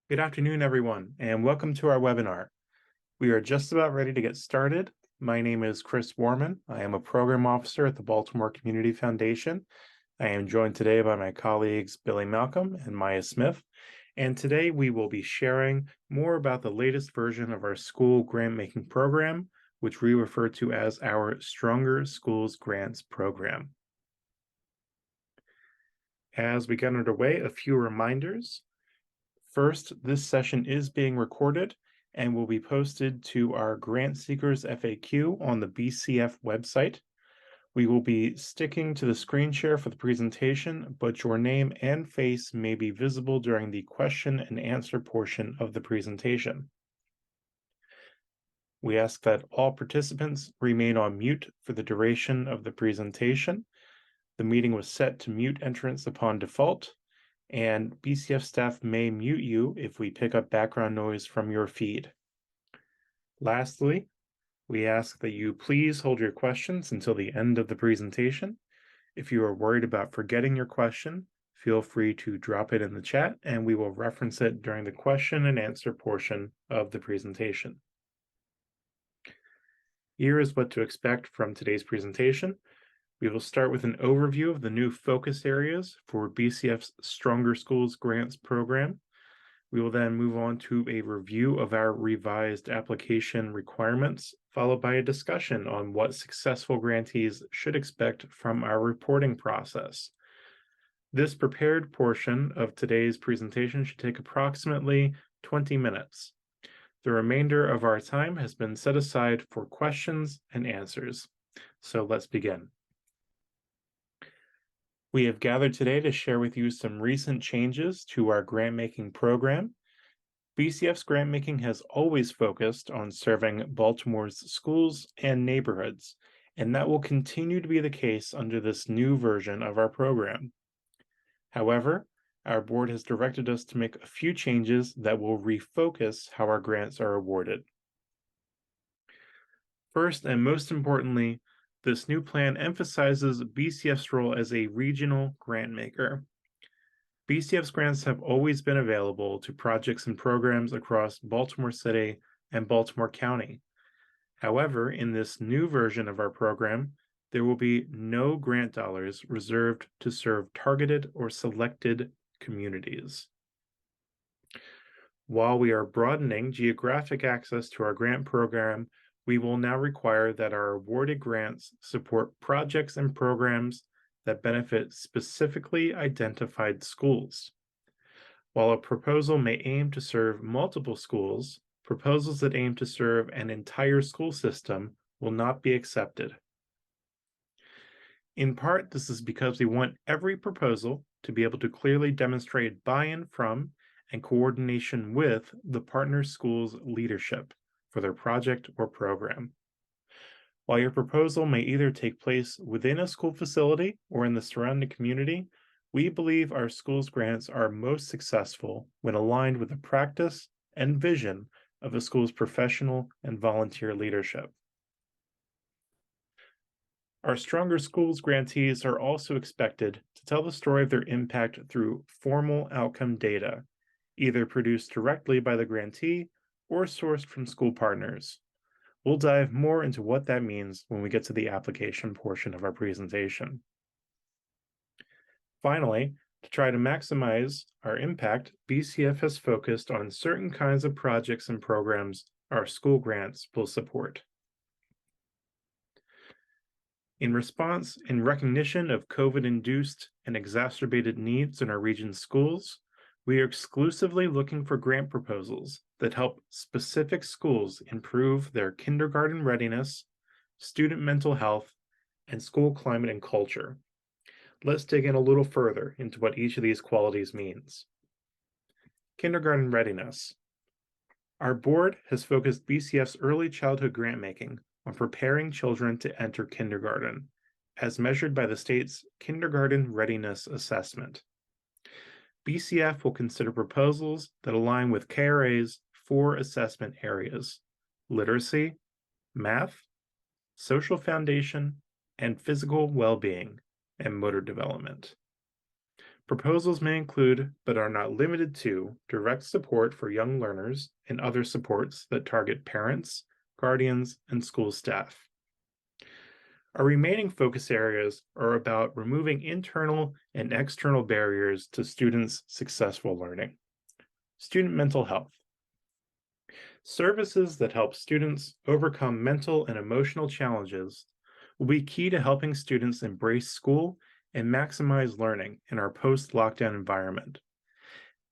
Good afternoon, everyone, and welcome to our webinar. We are just about ready to get started. My name is Chris Warman. I am a program officer at the Baltimore Community Foundation. I am joined today by my colleagues Billy Malcolm and Maya Smith, and today we will be sharing more about the latest version of our school grant-making program, which we refer to as our Stronger Schools Grants program. As we get underway, a few reminders. First, this session is being recorded and will be posted to our Grant Seekers FAQ on the BCF website. We will be sticking to the screen share for the presentation, but your name and face may be visible during the question and answer portion of the presentation. We ask that all participants remain on mute for the duration of the presentation. The meeting was set to mute entrance upon default, and BCF staff may mute you if we pick up background noise from your feed. Lastly, we ask that you please hold your questions until the end of the presentation. If you are worried about forgetting your question, feel free to drop it in the chat and we will reference it during the question and answer portion of the presentation. Here is what to expect from today's presentation. We will start with an overview of the new focus areas for BCF's Stronger Schools Grants program. We will then move on to a review of our revised application requirements, followed by a discussion on what successful grantees should expect from our reporting process. This prepared portion of today's presentation should take approximately 20 minutes. The remainder of our time has been set aside for questions and answers. So let's begin. We have gathered today to share with you some recent changes to our grant-making program. BCF's grant-making has always focused on serving Baltimore's schools and neighborhoods, and that will continue to be the case under this new version of our program. However, our board has directed us to make a few changes that will refocus how our grants are awarded. First, and most importantly, this new plan emphasizes BCF's role as a regional grant maker. BCF's grants have always been available to projects and programs across Baltimore City and Baltimore County. However, in this new version of our program, there will be no grant dollars reserved to serve targeted or selected communities. While we are broadening geographic access to our grant program, we will now require that our awarded grants support projects and programs that benefit specifically identified schools. While a proposal may aim to serve multiple schools, proposals that aim to serve an entire school system will not be accepted. In part, this is because we want every proposal to be able to clearly demonstrate buy-in from and coordination with the partner school's leadership for their project or program. While your proposal may either take place within a school facility or in the surrounding community, we believe our schools grants are most successful when aligned with the practice and vision of a school's professional and volunteer leadership. Our Stronger Schools grantees are also expected to tell the story of their impact through formal outcome data, either produced directly by the grantee or sourced from school partners. We'll dive more into what that means when we get to the application portion of our presentation. Finally, to try to maximize our impact, BCF has focused on certain kinds of projects and programs our school grants will support. In response, in recognition of COVID-induced and exacerbated needs in our region's schools, we are exclusively looking for grant proposals that help specific schools improve their kindergarten readiness, student mental health, and school climate and culture. Let's dig in a little further into what each of these qualities means. Kindergarten readiness. Our board has focused BCF's early childhood grant making on preparing children to enter kindergarten, as measured by the state's Kindergarten Readiness Assessment. BCF will consider proposals that align with KRA's 4 assessment areas: literacy, math, social foundation, and physical well-being and motor development. Proposals may include, but are not limited to, direct support for young learners and other supports that target parents, guardians, and school staff. Our remaining focus areas are about removing internal and external barriers to students' successful learning. Student mental health. Services that help students overcome mental and emotional challenges will be key to helping students embrace school and maximize learning in our post-lockdown environment.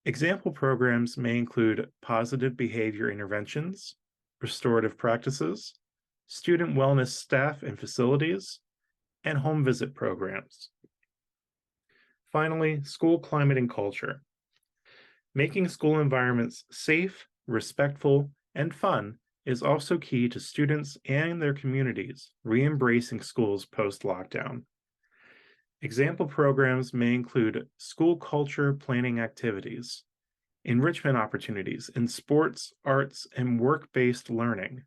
Example programs may include positive behavior interventions, restorative practices, student wellness staff and facilities, and home visit programs. Finally, school climate and culture. Making school environments safe, respectful, and fun is also key to students and their communities re-embracing schools post-lockdown. Example programs may include school culture planning activities, enrichment opportunities in sports, arts, and work-based learning,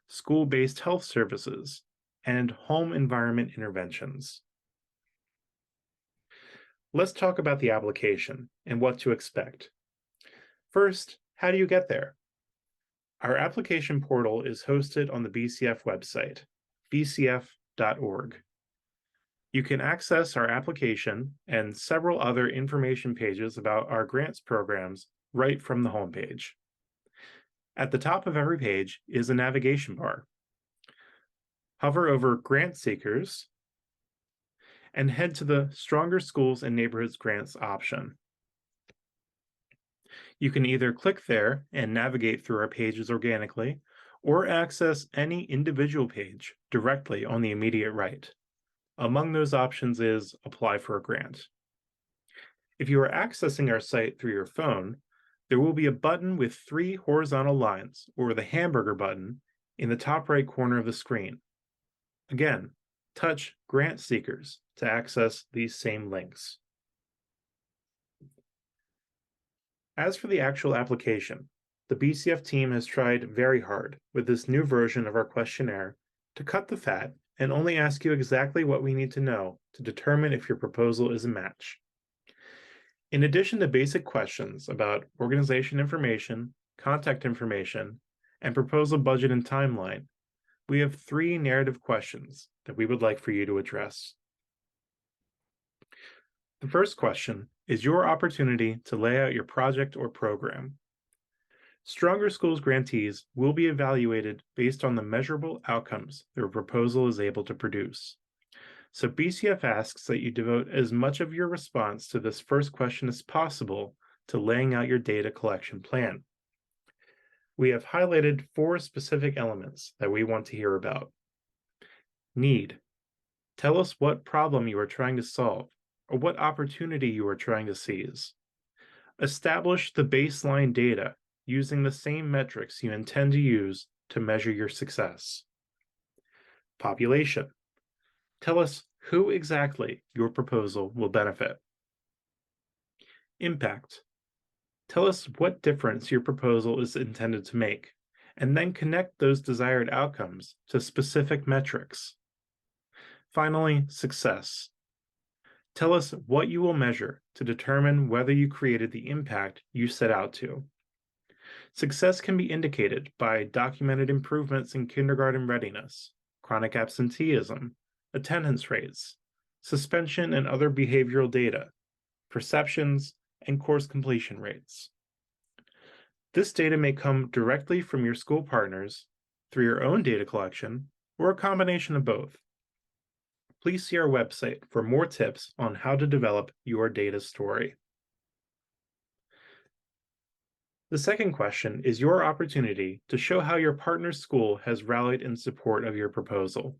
school-based health services, and home environment interventions. Let's talk about the application and what to expect. First, how do you get there? Our application portal is hosted on the BCF website, bcf.org. You can access our application and several other information pages about our grants programs right from the homepage. At the top of every page is a navigation bar. Hover over Grant Seekers and head to the Stronger Schools and Neighborhoods Grants option. You can either click there and navigate through our pages organically, or access any individual page directly on the immediate right. Among those options is Apply for a Grant. If you are accessing our site through your phone, there will be a button with 3 horizontal lines, or the hamburger button, in the top right corner of the screen. Again, touch Grant Seekers to access these same links. As for the actual application, the BCF team has tried very hard with this new version of our questionnaire to cut the fat and only ask you exactly what we need to know to determine if your proposal is a match. In addition to basic questions about organization information, contact information, and proposal budget and timeline, we have 3 narrative questions that we would like for you to address. The first question is your opportunity to lay out your project or program. Stronger Schools grantees will be evaluated based on the measurable outcomes their proposal is able to produce. So BCF asks that you devote as much of your response to this first question as possible to laying out your data collection plan. We have highlighted 4 specific elements that we want to hear about. Need. Tell us what problem you are trying to solve or what opportunity you are trying to seize. Establish the baseline data using the same metrics you intend to use to measure your success. Population. Tell us who exactly your proposal will benefit. Impact. Tell us what difference your proposal is intended to make, and then connect those desired outcomes to specific metrics. Finally, success. Tell us what you will measure to determine whether you created the impact you set out to. Success can be indicated by documented improvements in kindergarten readiness, chronic absenteeism, attendance rates, suspension and other behavioral data, perceptions, and course completion rates. This data may come directly from your school partners, through your own data collection, or a combination of both. Please see our website for more tips on how to develop your data story. The second question is your opportunity to show how your partner's school has rallied in support of your proposal.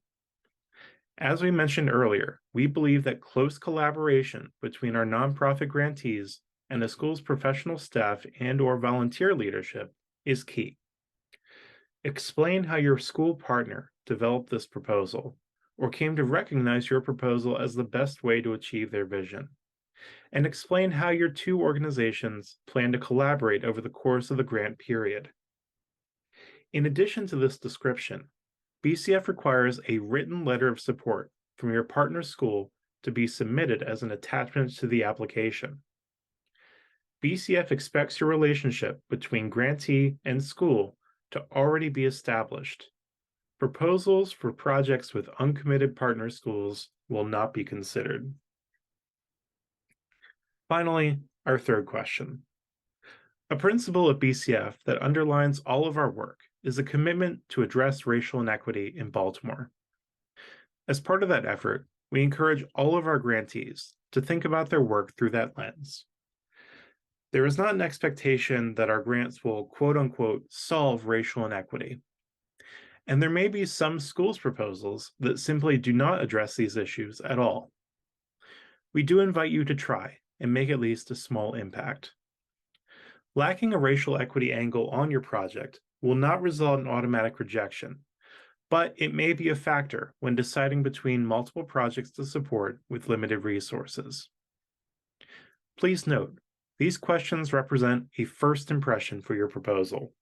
As we mentioned earlier, we believe that close collaboration between our nonprofit grantees and the school's professional staff and/or volunteer leadership is key. Explain how your school partner developed this proposal or came to recognize your proposal as the best way to achieve their vision. And explain how your 2 organizations plan to collaborate over the course of the grant period. In addition to this description, BCF requires a written letter of support from your partner school to be submitted as an attachment to the application. BCF expects your relationship between grantee and school to already be established. Proposals for projects with uncommitted partner schools will not be considered. Finally, our third question. A principle of BCF that underlines all of our work is a commitment to address racial inequity in Baltimore. As part of that effort, we encourage all of our grantees to think about their work through that lens. There is not an expectation that our grants will quote-unquote solve racial inequity. And there may be some schools' proposals that simply do not address these issues at all. We do invite you to try and make at least a small impact. Lacking a racial equity angle on your project will not result in automatic rejection, but it may be a factor when deciding between multiple projects to support with limited resources. Please note, these questions represent a first impression for your proposal.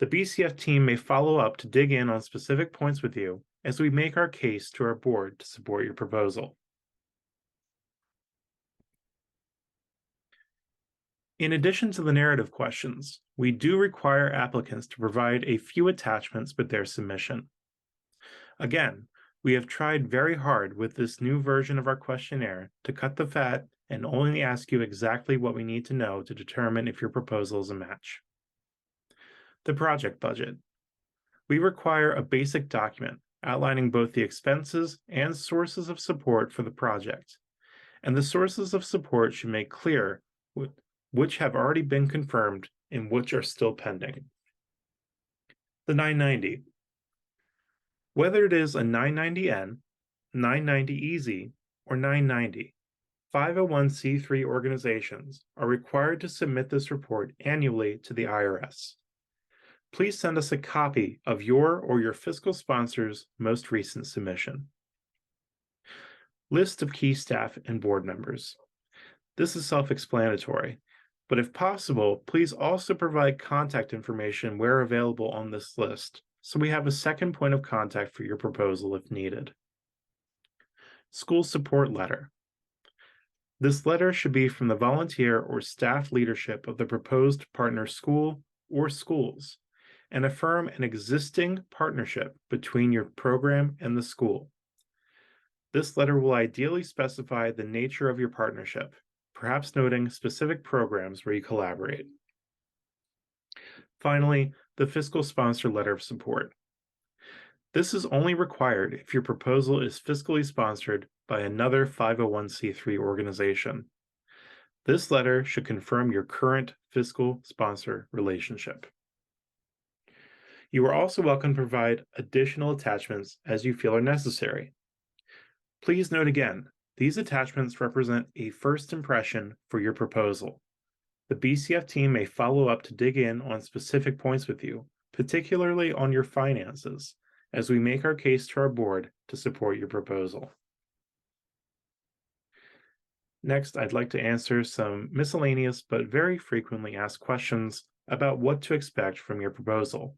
The BCF team may follow up to dig in on specific points with you as we make our case to our board to support your proposal. In addition to the narrative questions, we do require applicants to provide a few attachments with their submission. Again, we have tried very hard with this new version of our questionnaire to cut the fat and only ask you exactly what we need to know to determine if your proposal is a match. The project budget. We require a basic document outlining both the expenses and sources of support for the project, and the sources of support should make clear which have already been confirmed and which are still pending. The 990. Whether it is a 990N, 990EZ, or 990, 501c3 organizations are required to submit this report annually to the IRS. Please send us a copy of your or your fiscal sponsor's most recent submission. List of key staff and board members. This is self-explanatory, but if possible, please also provide contact information where available on this list, so we have a second point of contact for your proposal if needed. School support letter. This letter should be from the volunteer or staff leadership of the proposed partner school or schools, and affirm an existing partnership between your program and the school. This letter will ideally specify the nature of your partnership, perhaps noting specific programs where you collaborate. Finally, the fiscal sponsor letter of support. This is only required if your proposal is fiscally sponsored by another 501c3 organization. This letter should confirm your current fiscal sponsor relationship. You are also welcome to provide additional attachments as you feel are necessary. Please note again, these attachments represent a first impression for your proposal. The BCF team may follow up to dig in on specific points with you, particularly on your finances, as we make our case to our board to support your proposal. Next, I'd like to answer some miscellaneous but very frequently asked questions about what to expect from your proposal.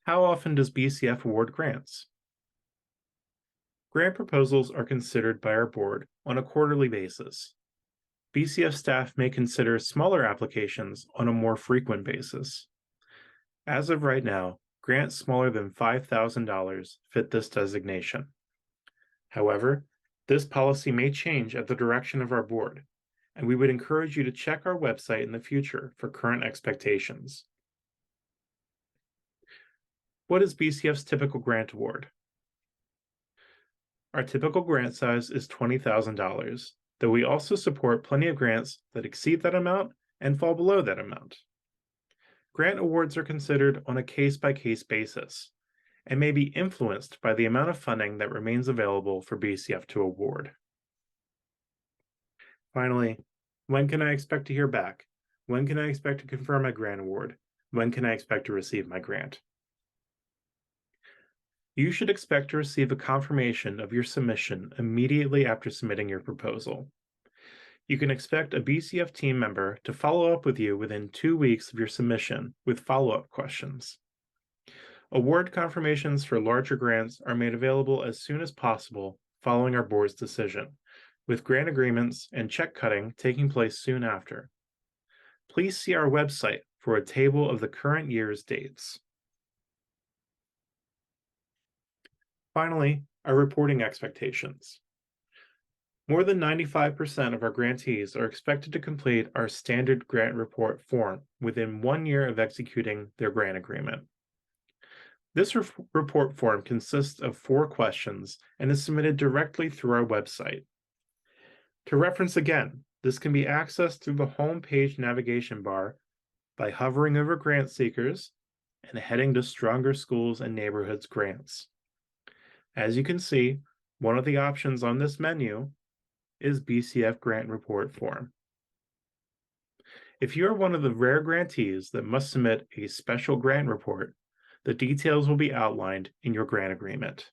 How often does BCF award grants? Grant proposals are considered by our board on a quarterly basis. BCF staff may consider smaller applications on a more frequent basis. As of right now, grants smaller than $5,000 fit this designation. However, this policy may change at the direction of our board, and we would encourage you to check our website in the future for current expectations. What is BCF's typical grant award? Our typical grant size is $20,000, though we also support plenty of grants that exceed that amount and fall below that amount. Grant awards are considered on a case-by-case basis and may be influenced by the amount of funding that remains available for BCF to award. Finally, when can I expect to hear back? When can I expect to confirm my grant award? When can I expect to receive my grant? You should expect to receive a confirmation of your submission immediately after submitting your proposal. You can expect a BCF team member to follow up with you within 2 weeks of your submission with follow-up questions. Award confirmations for larger grants are made available as soon as possible following our board's decision, with grant agreements and check cutting taking place soon after. Please see our website for a table of the current year's dates. Finally, our reporting expectations. More than 95% of our grantees are expected to complete our standard grant report form within 1 year of executing their grant agreement. This report form consists of 4 questions and is submitted directly through our website. To reference again, this can be accessed through the home page navigation bar by hovering over grant seekers and heading to Stronger Schools and Neighborhoods grants. As you can see, one of the options on this menu is BCF Grant Report Form. If you are one of the rare grantees that must submit a special grant report, the details will be outlined in your grant agreement.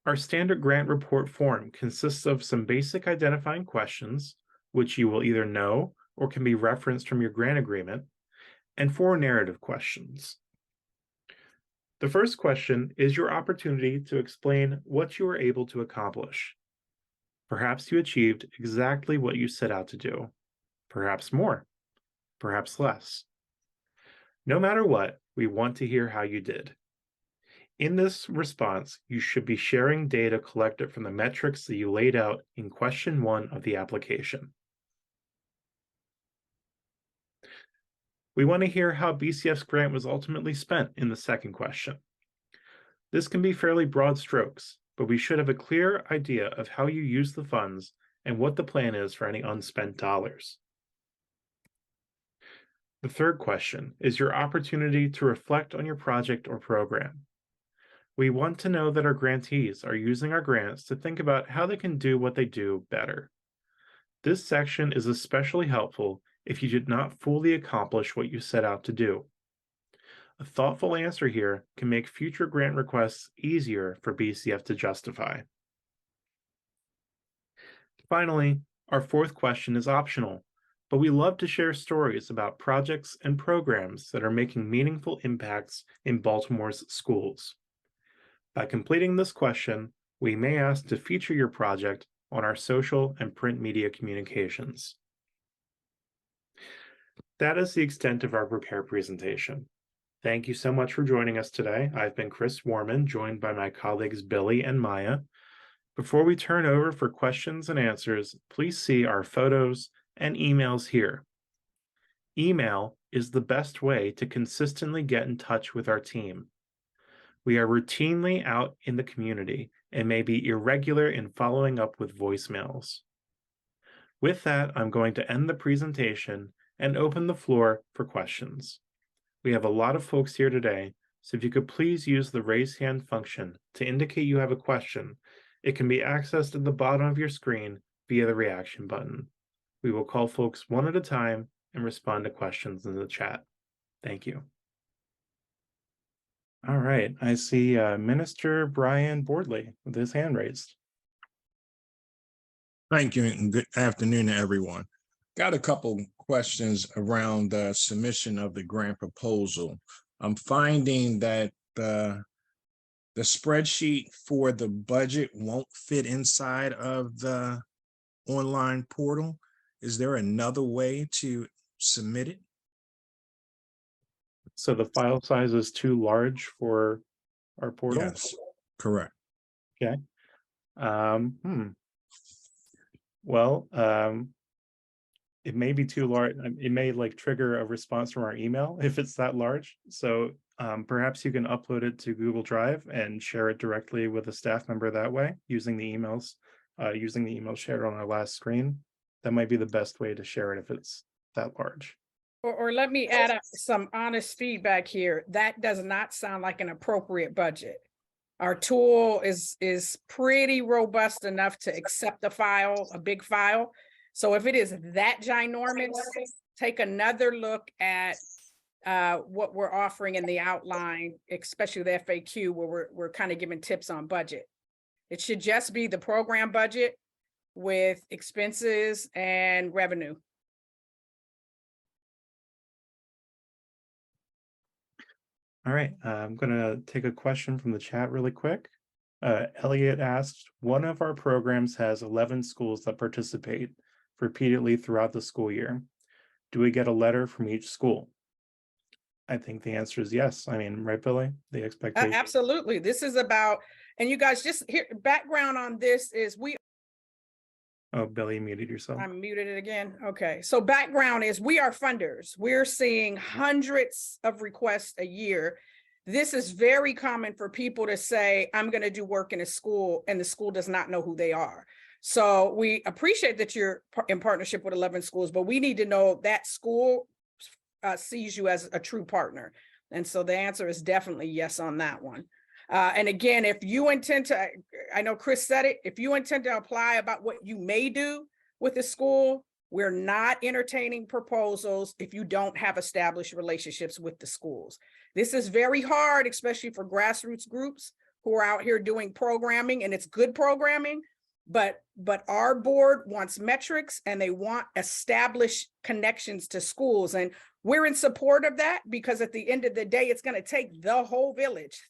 Our standard grant report form consists of some basic identifying questions, which you will either know or can be referenced from your grant agreement, and 4 narrative questions. The first question is your opportunity to explain what you were able to accomplish. Perhaps you achieved exactly what you set out to do, perhaps more, perhaps less. No matter what, we want to hear how you did. In this response, you should be sharing data collected from the metrics that you laid out in question 1 of the application. We want to hear how BCF's grant was ultimately spent in the second question. This can be fairly broad strokes, but we should have a clear idea of how you use the funds and what the plan is for any unspent dollars. The third question is your opportunity to reflect on your project or program. We want to know that our grantees are using our grants to think about how they can do what they do better. This section is especially helpful if you did not fully accomplish what you set out to do. A thoughtful answer here can make future grant requests easier for BCF to justify. Finally, our fourth question is optional, but we love to share stories about projects and programs that are making meaningful impacts in Baltimore's schools. By completing this question, we may ask to feature your project on our social and print media communications. That is the extent of our prepared presentation. Thank you so much for joining us today. I've been Chris Warman, joined by my colleagues Billy and Maya. Before we turn over for questions and answers, please see our photos and emails here. Email is the best way to consistently get in touch with our team. We are routinely out in the community and may be irregular in following up with voicemails. With that, I'm going to end the presentation and open the floor for questions. We have a lot of folks here today, so if you could please use the raise hand function to indicate you have a question. It can be accessed at the bottom of your screen via the reaction button. We will call folks one at a time and respond to questions in the chat. Thank you. All right, I see Minister Brian Boardley with his hand raised. Thank you, and good afternoon to everyone. Got a couple questions around the submission of the grant proposal. I'm finding that the spreadsheet for the budget won't fit inside of the online portal. Is there another way to submit it? So the file size is too large for our portal? Yes, correct. Okay. Well, it may be too large. It may trigger a response from our email if it's that large. So perhaps you can upload it to Google Drive and share it directly with a staff member that way using the emails shared on our last screen. That might be the best way to share it if it's that large. Or let me add some honest feedback here. That does not sound like an appropriate budget. Our tool is pretty robust enough to accept a big file. So if it is that ginormous, take another look at what we're offering in the outline, especially the FAQ, where we're kind of giving tips on budget. It should just be the program budget with expenses and revenue. All right, I'm gonna take a question from the chat really quick. Elliot asked, one of our programs has 11 schools that participate repeatedly throughout the school year. Do we get a letter from each school? I think the answer is yes. I mean, right, Billy? The expectation. Absolutely. This is about, and you guys just here, background on this is Oh, Billy, you muted yourself. I muted it again. Okay. So background is we are funders. We're seeing hundreds of requests a year. This is very common for people to say, I'm going to do work in a school, and the school does not know who they are. So we appreciate that you're in partnership with 11 schools, but we need to know that school sees you as a true partner. And so the answer is definitely yes on that one. And again, if you intend to, I know Chris said it, if you intend to apply about what you may do with the school, we're not entertaining proposals if you don't have established relationships with the schools. This is very hard, especially for grassroots groups who are out here doing programming, and it's good programming, but our board wants metrics and they want established connections to schools. And we're in support of that because at the end of the day, it's going to take the whole village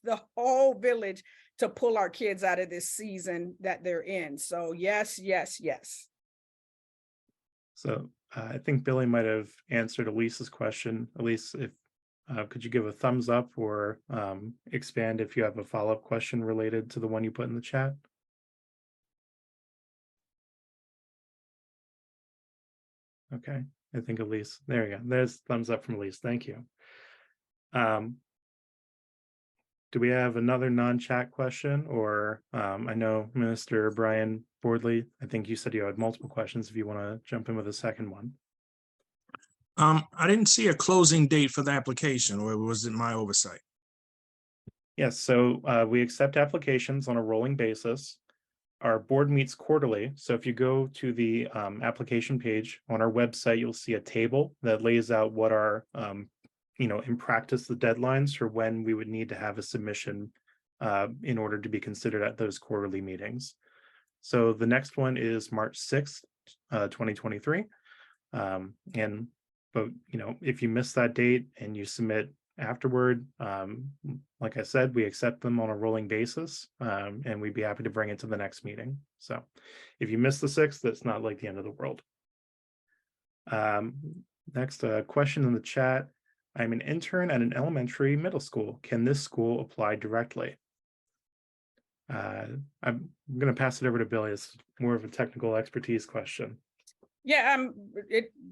to pull our kids out of this season that they're in. So yes, yes, yes. So I think Billy might have answered Elise's question. Elise, if could you give a thumbs up or expand if you have a follow-up question related to the one you put in the chat? Okay, I think Elise, there you go. There's thumbs up from Elise. Thank you. Do we have another non-chat question? Or I know Minister Brian Bordley, I think you said you had multiple questions if you want to jump in with a second one. I didn't see a closing date for the application, or was it my oversight? Yes, so we accept applications on a rolling basis. Our board meets quarterly. So if you go to the application page on our website, you'll see a table that lays out what our, in practice, the deadlines for when we would need to have a submission in order to be considered at those quarterly meetings. So the next one is March 6th, 2023. But if you miss that date and you submit afterward, like I said, we accept them on a rolling basis, and we'd be happy to bring it to the next meeting. So if you miss the 6th, that's not like the end of the world. Next question in the chat. I'm an intern at an elementary middle school. Can this school apply directly? I'm going to pass it over to Billy. It's more of a technical expertise question. Yeah,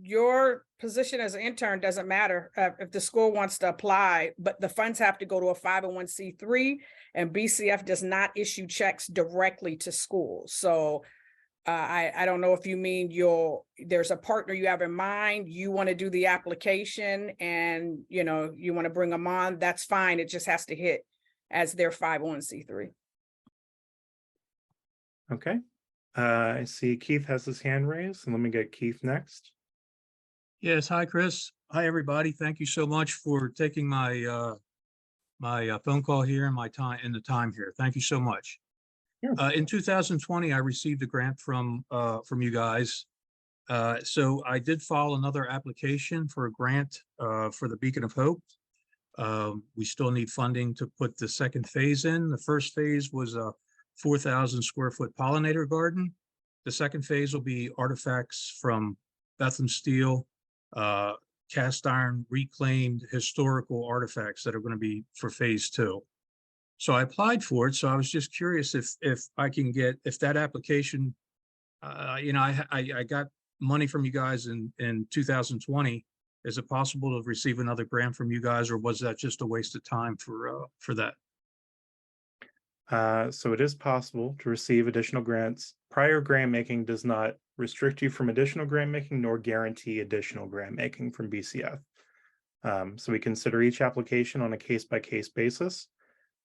your position as an intern doesn't matter if the school wants to apply, but the funds have to go to a 501c3, and BCF does not issue checks directly to schools. So I don't know if you mean there's a partner you have in mind, you want to do the application and you want to bring them on, that's fine. It just has to hit as their 501c3. Okay. I see Keith has his hand raised, and let me get Keith next. Yes, hi, Chris. Hi, everybody. Thank you so much for taking my my phone call here and the time here. Thank you so much. Yeah. In 2020, I received a grant from you guys. So I did file another application for a grant for the Beacon of Hope. We still need funding to put the second phase in. The first phase was a 4,000 square foot pollinator garden. The second phase will be artifacts from Bethlehem steel, cast iron, reclaimed historical artifacts that are going to be for phase 2. So I applied for it. So I was just curious if I can get, if that application, I got money from you guys in 2020. Is it possible to receive another grant from you guys, or was that just a waste of time for that? So it is possible to receive additional grants. Prior grant making does not restrict you from additional grant making nor guarantee additional grant making from BCF. So we consider each application on a case-by-case basis.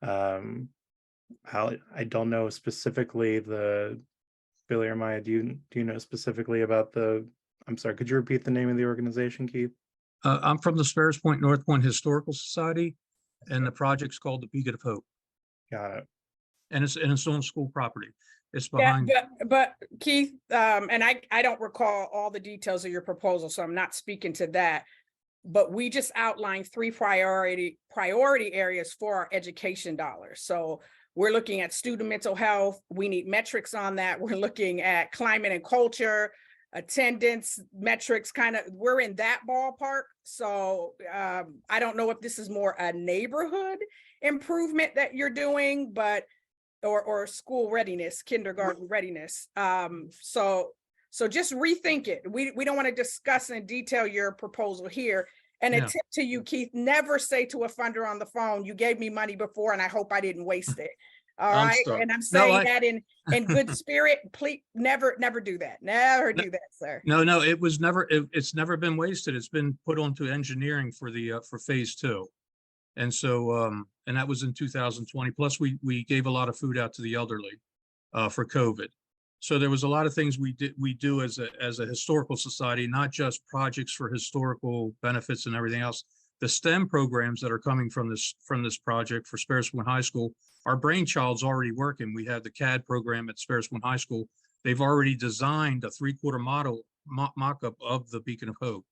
I don't know specifically Billy or Maya, do you know specifically about I'm sorry, could you repeat the name of the organization, Keith? I'm from the Sparrows Point North Point Historical Society, and the project's called the Beacon of Hope. Got it. And it's on school property. It's behind. Yeah, but Keith, and I don't recall all the details of your proposal, so I'm not speaking to that. but we just outlined 3 priority areas for our education dollars. So we're looking at student mental health. We need metrics on that. We're looking at climate and culture, attendance metrics, we're in that ballpark. So I don't know if this is more a neighborhood improvement that you're doing, but or school readiness, kindergarten readiness. So just rethink it. We don't want to discuss in detail your proposal here. And a Yeah. tip to you, Keith, never say to a funder on the phone, you gave me money before and I hope I didn't waste it. All I'm right. sorry. And I'm No, saying that in good spirit. Please never do that. Never No. do that, sir. No, it was never, it's never been wasted. It's been put onto engineering for the, for phase 2. And so, and that was in 2020. Plus we gave a lot of food out to the elderly, for COVID. So there was a lot of things we do as a historical society, not just projects for historical benefits and everything else. The STEM programs that are coming from this project for Sparrow High School, our brainchild's already working. We have the CAD program at Sparrow High School. They've already designed a 3/4 model mock-up of the Beacon of Hope.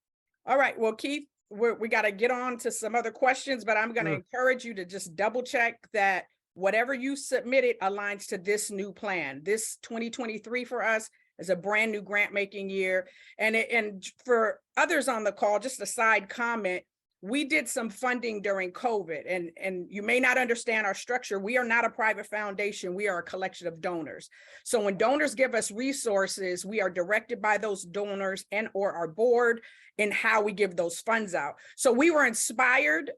All right. Well, Keith, we got to get on to some other questions, but I'm going to Sure. encourage you to just double check that whatever you submitted aligns to this new plan. This 2023 for us is a brand new grant making year. And for others on the call, just a side comment, we did some funding during COVID, and you may not understand our structure. We are not a private foundation. We are a collection of donors. So when donors give us resources, we are directed by those donors and or our board in how we give those funds out. So we were inspired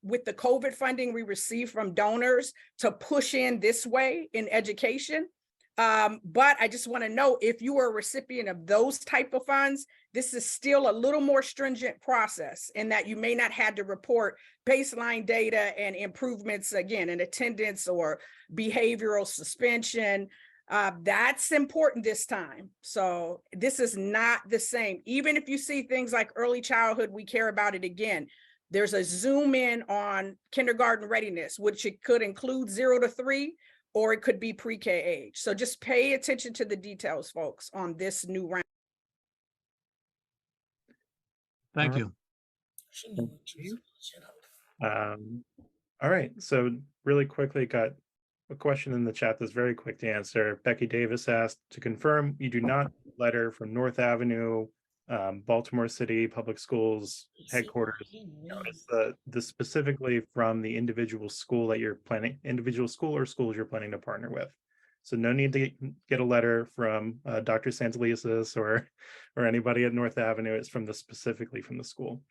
with the COVID funding we received from donors to push in this way in education. But I just want to know, if you were a recipient of those type of funds, this is still a little more stringent process in that you may not have to report baseline data and improvements again in attendance or behavioral suspension. That's important this time. So this is not the same. Even if you see things like early childhood, we care about it again. There's a zoom in on kindergarten readiness, which it could include 0 to 3, or it could be pre-K age. So just pay attention to the details, folks, on this new round. Thank you. All right, so really quickly, got a question in the chat that's very quick to answer. Becky Davis asked to confirm you do not letter from North Avenue, Baltimore City Public Schools headquarters. It's the specifically from the individual school that you're planning, individual school or schools you're planning to partner with. So no need to get a letter from Dr. Santelises or anybody at North Avenue. It's specifically from the school.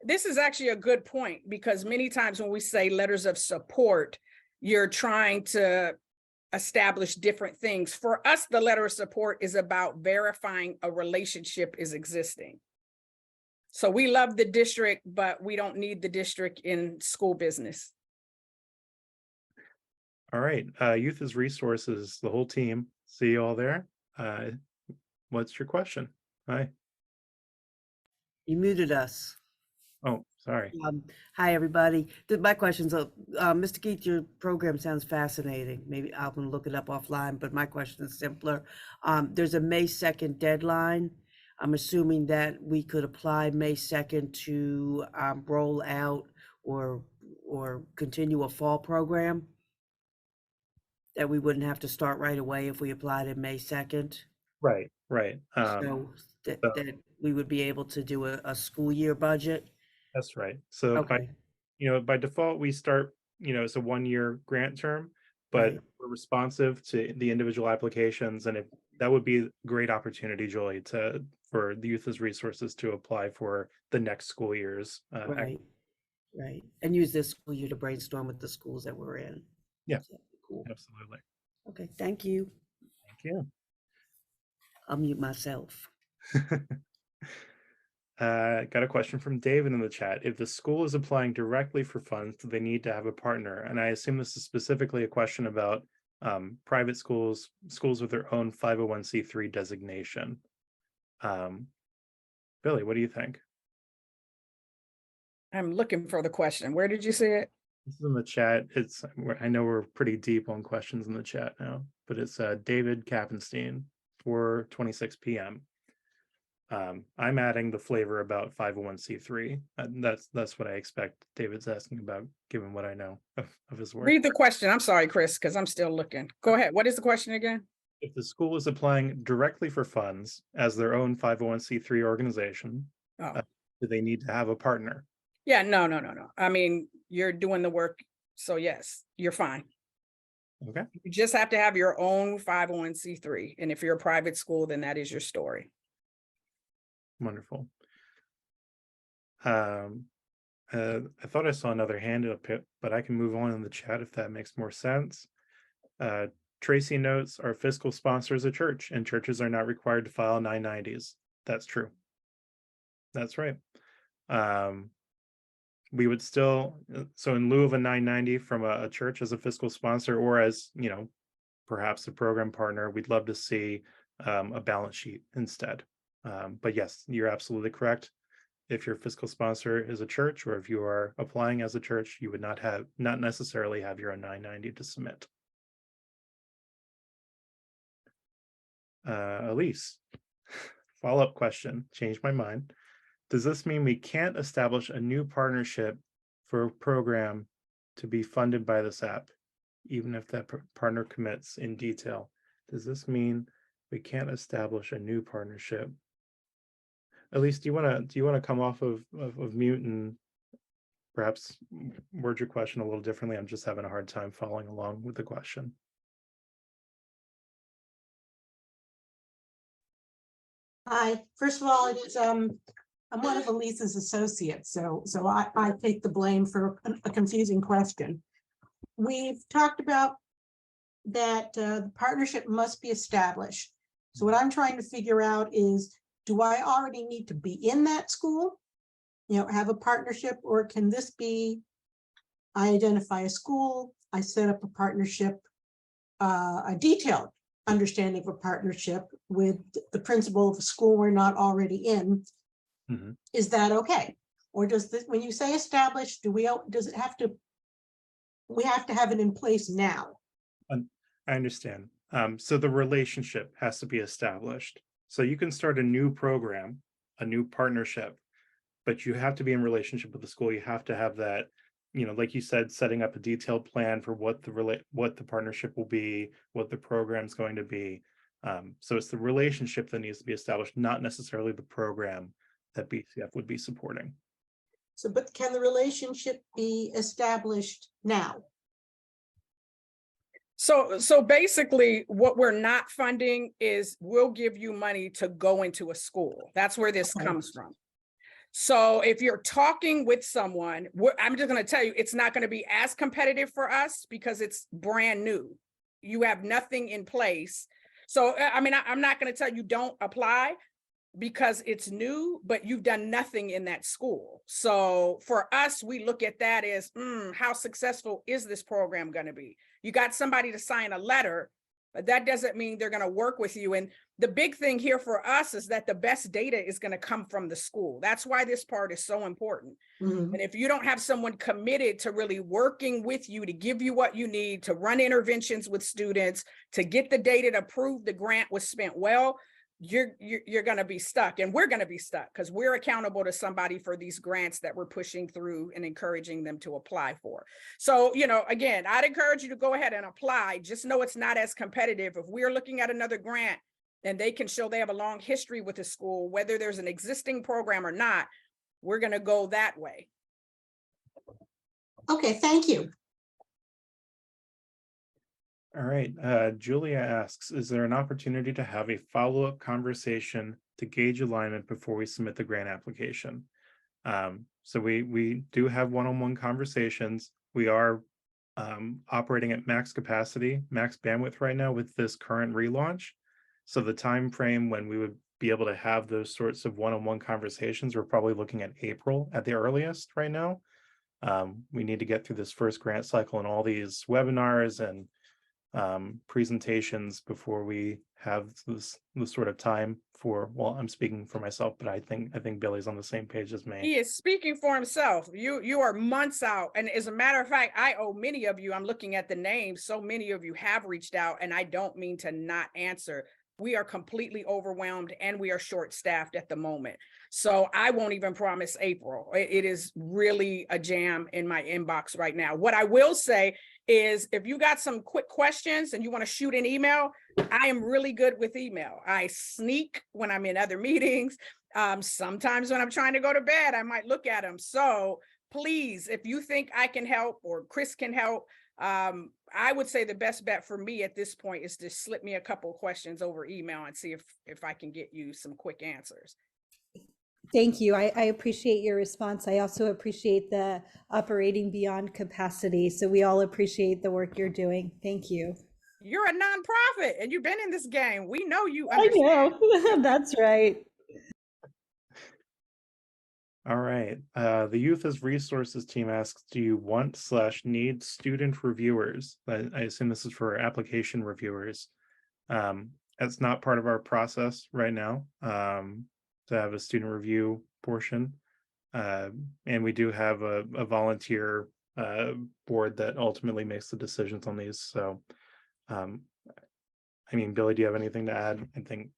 This is actually a good point, because many times when we say letters of support, you're trying to establish different things. For us, the letter of support is about verifying a relationship is existing. So we love the district, but we don't need the district in school business. All right, Youth as Resources, the whole team. See you all there. What's your question? Hi. You muted us. Oh, sorry. Hi, everybody. My question's, Mr. Keith, your program sounds fascinating. Maybe I'm gonna look it up offline, but my question is simpler. There's a May 2nd deadline. I'm assuming that we could apply May 2nd to roll out or continue a fall program, that we wouldn't have to start right away if we applied in May 2nd. Right. So that we would be able to do a school year budget. That's right. So Okay. by default, we start, it's a 1-year grant term, but Right. we're responsive to the individual applications. And that would be a great opportunity, Julie, for the Youth as Resources to apply for the next school year's. Right. And use this school year to brainstorm with the schools that we're in. Yeah. So, cool. Absolutely. Okay, thank you. Thank you. I'll mute myself. Got a question from David in the chat. If the school is applying directly for funds, do they need to have a partner? And I assume this is specifically a question about private schools with their own 501c3 designation. Billy, what do you think? I'm looking for the question. Where did you see it? This is in the chat. I know we're pretty deep on questions in the chat now, but it's David Kappenstein, 4:26 p.m. I'm adding the flavor about 501c3. That's what I expect David's asking about, given what I know of his work. Read the question. I'm sorry, Chris, because I'm still looking. Go ahead. What is the question again? If the school is applying directly for funds as their own 501c3 organization, Oh, do they need to have a partner? yeah, no. I mean, you're doing the work. So yes, you're fine. Okay. You just have to have your own 501c3. And if you're a private school, then that is your story. Wonderful. I thought I saw another hand up here, but I can move on in the chat if that makes more sense. Tracy notes our fiscal sponsor is a church, and churches are not required to file 990s. That's true. That's right. We would still, so in lieu of a 990 from a church as a fiscal sponsor, or as, you know, perhaps a program partner, we'd love to see a balance sheet instead. But yes, you're absolutely correct. If your fiscal sponsor is a church, or if you are applying as a church, you would not necessarily have your own 990 to submit. Elise, follow-up question, changed my mind. Does this mean we can't establish a new partnership for a program to be funded by this app, even if that partner commits in detail? Does this mean we can't establish a new partnership? Elise, do you want to come off of mute and perhaps word your question a little differently? I'm just having a hard time following along with the question. Hi, first of all, it's I'm one of Elise's associates, so I take the blame for a confusing question. We've talked about that the partnership must be established. So what I'm trying to figure out is, do I already need to be in that school, you know, have a partnership, or can this be, I identify a school, I set up a partnership, a detailed understanding of a partnership with the principal of a school we're not already in. Mm-hmm. Is that okay? Or does this, when you say established, does it have to, we have to have it in place now? I understand. So the relationship has to be established. So you can start a new program, a new partnership, but you have to be in relationship with the school. You have to have that, you know, like you said, setting up a detailed plan for what the partnership will be, what the program's going to be. So it's the relationship that needs to be established, not necessarily the program that BCF would be supporting. So, but can the relationship be established now? So basically what we're not funding is we'll give you money to go into a school. That's where this comes from. So if you're talking with someone, I'm just going to tell you, it's not going to be as competitive for us because it's brand new. You have nothing in place. So, I mean, I'm not going to tell you don't apply because it's new, but you've done nothing in that school. So for us, we look at that as, how successful is this program going to be? You got somebody to sign a letter, but that doesn't mean they're going to work with you. And the big thing here for us is that the best data is going to come from the school. That's why this part is so important. Mm-hmm. And if you don't have someone committed to really working with you to give you what you need, to run interventions with students, to get the data to prove the grant was spent well, you're going to be stuck, and we're going to be stuck because we're accountable to somebody for these grants that we're pushing through and encouraging them to apply for. So, you know, again, I'd encourage you to go ahead and apply. Just know it's not as competitive. If we're looking at another grant and they can show they have a long history with the school, whether there's an existing program or not, we're going to go that way. Okay, thank you. All right, Julia asks, is there an opportunity to have a follow-up conversation to gauge alignment before we submit the grant application? So we do have one-on-one conversations. We are operating at max capacity, max bandwidth right now with this current relaunch. So the time frame when we would be able to have those sorts of one-on-one conversations, we're probably looking at April at the earliest right now. We need to get through this first grant cycle and all these webinars and presentations before we have this sort of time for, well, I'm speaking for myself, but I think Billy's on the same page as me. He is speaking for himself. You are months out. And as a matter of fact, I owe many of you, I'm looking at the names, so many of you have reached out, and I don't mean to not answer. We are completely overwhelmed and we are short-staffed at the moment. So I won't even promise April. It is really a jam in my inbox right now. What I will say is if you got some quick questions and you want to shoot an email, I am really good with email. I sneak when I'm in other meetings. Sometimes when I'm trying to go to bed, I might look at them. So please, if you think I can help or Chris can help, I would say the best bet for me at this point is to slip me a couple of questions over email and see if I can get you some quick answers. Thank you. I appreciate your response. I also appreciate the operating beyond capacity. So we all appreciate the work you're doing. Thank you. You're a nonprofit and you've been in this game. We know you I understand. know. That's right. All right. The Youth as Resources team asks, do you want/need student reviewers? I assume this is for application reviewers. That's not part of our process right now, to have a student review portion. And we do have a volunteer board that ultimately makes the decisions on these. So, I mean, Billy, do you have anything to add?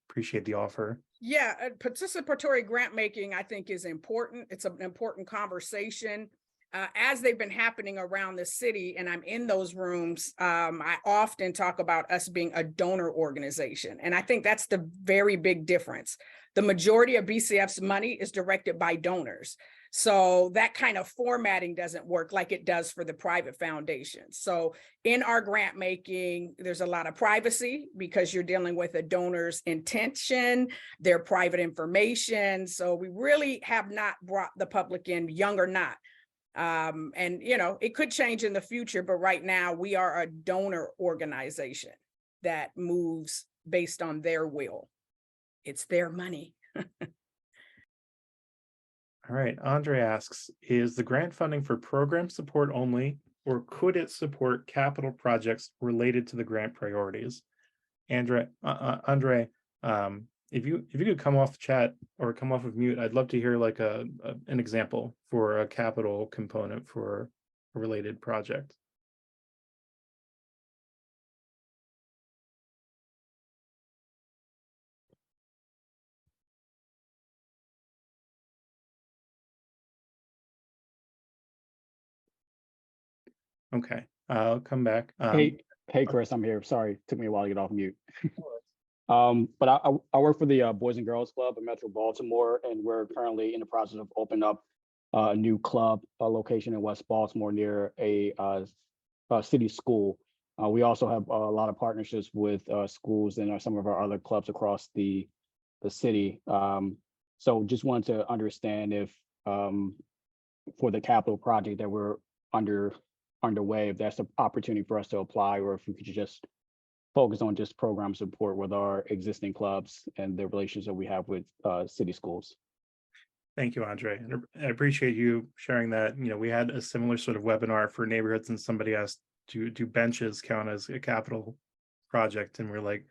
Appreciate the offer. Yeah, participatory grant making, I think, is important. It's an important conversation. As they've been happening around the city, and I'm in those rooms, I often talk about us being a donor organization. And I think that's the very big difference. The majority of BCF's money is directed by donors. So that kind of formatting doesn't work like it does for the private foundations. So in our grant making, there's a lot of privacy because you're dealing with a donor's intention, their private information. So we really have not brought the public in, young or not. And, you know, it could change in the future, but right now we are a donor organization that moves based on their will. It's their money. All right. Andre asks, is the grant funding for program support only, or could it support capital projects related to the grant priorities? Andre, if you could come off chat or come off of mute, I'd love to hear like an example for a capital component for a related project. Okay, I'll come back. Hey, Chris, I'm here. Sorry, took me a while to get off mute. But I work for the Boys and Girls Club in Metro Baltimore, and we're currently in the process of opening up a new club location in West Baltimore near a city school. We also have a lot of partnerships with schools and some of our other clubs across the city. So just wanted to understand if for the capital project that we're underway, if that's an opportunity for us to apply, or if we could just focus on just program support with our existing clubs and the relations that we have with city schools. Thank you, Andre. And I appreciate you sharing that. You know, we had a similar sort of webinar for neighborhoods, and somebody asked, do benches count as a capital project? And we're like,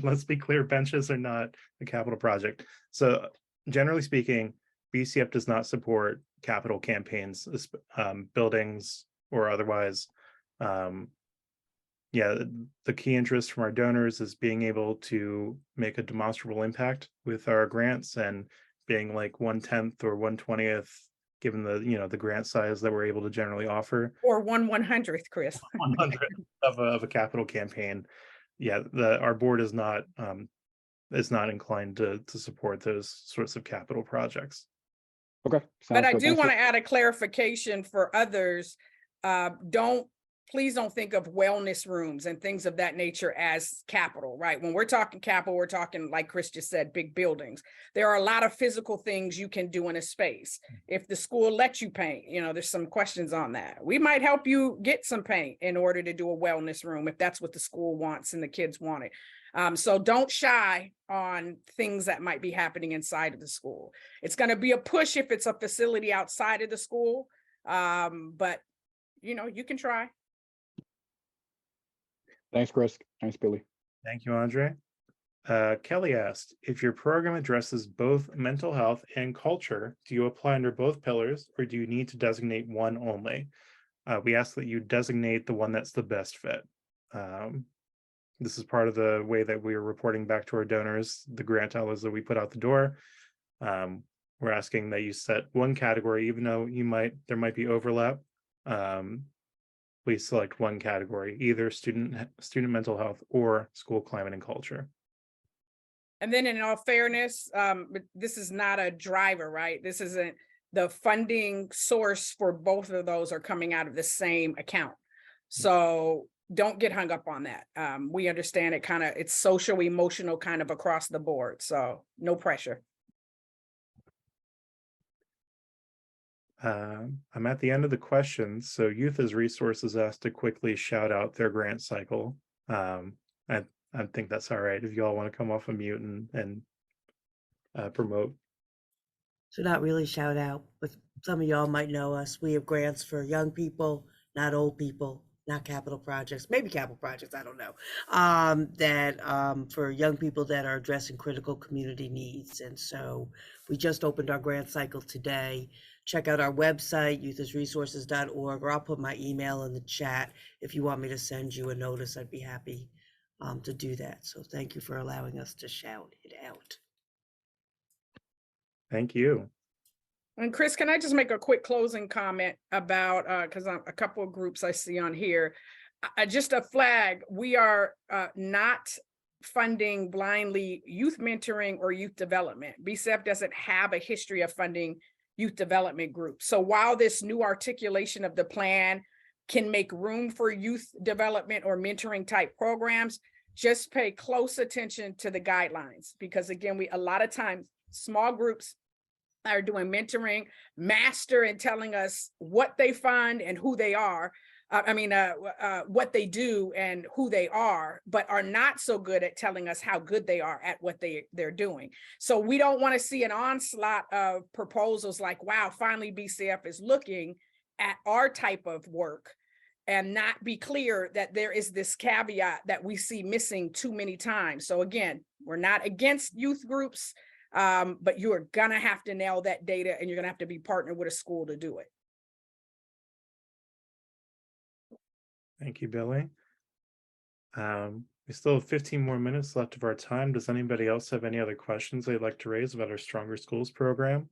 let's be clear, benches are not a capital project. So generally speaking, BCF does not support capital campaigns, buildings or otherwise. Yeah, the key interest from our donors is being able to make a demonstrable impact with our grants, and being like 1/10 or 1/20th, given the, you know, the grant size that we're able to generally offer. Or 1/100th, Chris. 100 of a capital campaign. Yeah, our board is not inclined to support those sorts of capital projects. Okay. But I do want to add a clarification for others. Please don't think of wellness rooms and things of that nature as capital, right? When we're talking capital, we're talking, like Chris just said, big buildings. There are a lot of physical things you can do in a space. If the school lets you paint, you know, there's some questions on that. We might help you get some paint in order to do a wellness room if that's what the school wants and the kids want it. So don't shy on things that might be happening inside of the school. It's going to be a push if it's a facility outside of the school, but you know, you can try. Thanks, Chris. Thanks, Billy. Thank you, Andre. Kelly asked, if your program addresses both mental health and culture, do you apply under both pillars, or do you need to designate one only? We ask that you designate the one that's the best fit. This is part of the way that we are reporting back to our donors, the grant dollars that we put out the door. We're asking that you set one category, even though there might be overlap. Please select one category, either student mental health or school climate and culture. And then in all fairness, but this is not a driver, right? This isn't the funding source for both of those are coming out of the same account. So don't get hung up on that. We understand it's social, emotional kind of across the board. So no pressure. I'm at the end of the questions. So Youth as Resources asked to quickly shout out their grant cycle. I think that's all right if you all want to come off a mute and promote. So not really shout out, but some of y'all might know us. We have grants for young people, not old people, not capital projects, maybe capital projects, I don't know. For young people that are addressing critical community needs. And so we just opened our grant cycle today. Check out our website, youthisresources.org, or I'll put my email in the chat. If you want me to send you a notice, I'd be happy to do that. So thank you for allowing us to shout it out. Thank you. And Chris, can I just make a quick closing comment about, because a couple of groups I see on here, just a flag, we are not funding blindly youth mentoring or youth development. BCF doesn't have a history of funding youth development groups. So while this new articulation of the plan can make room for youth development or mentoring type programs, just pay close attention to the guidelines, because again, a lot of times small groups are doing mentoring, master and telling us what they fund and who they are. What they do and who they are, but are not so good at telling us how good they are at what they're doing. So we don't want to see an onslaught of proposals like, wow, finally BCF is looking at our type of work, and not be clear that there is this caveat that we see missing too many times. So again, we're not against youth groups, but you are gonna have to nail that data, and you're gonna have to be partnered with a school to do it. Thank you, Billy. We still have 15 more minutes left of our time. Does anybody else have any other questions they'd like to raise about our Stronger Schools program?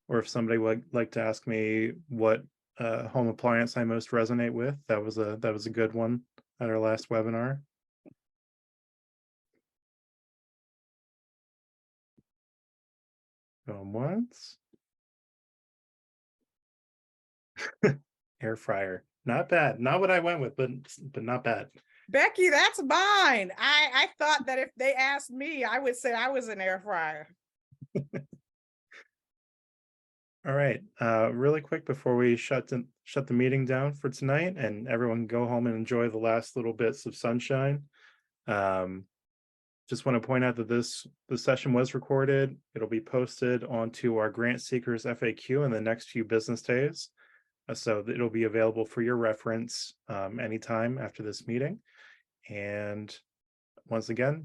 Or if somebody would like to ask me what home appliance I most resonate with, that was a good one at our last webinar. Going once. Air fryer. Not bad. Not what I went with, but not bad. Becky, that's mine. I thought that if they asked me, I would say I was an air fryer. All right. Really quick before we shut the meeting down for tonight, and everyone can go home and enjoy the last little bits of sunshine. Just want to point out that the session was recorded. It'll be posted onto our grant seekers FAQ in the next few business days. So it'll be available for your reference anytime after this meeting. And once again,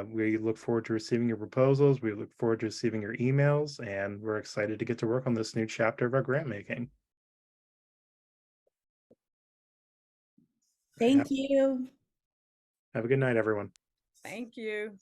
we look forward to receiving your proposals. We look forward to receiving your emails, and we're excited to get to work on this new chapter of our grant making. Thank you. Have a good night, everyone. Thank you.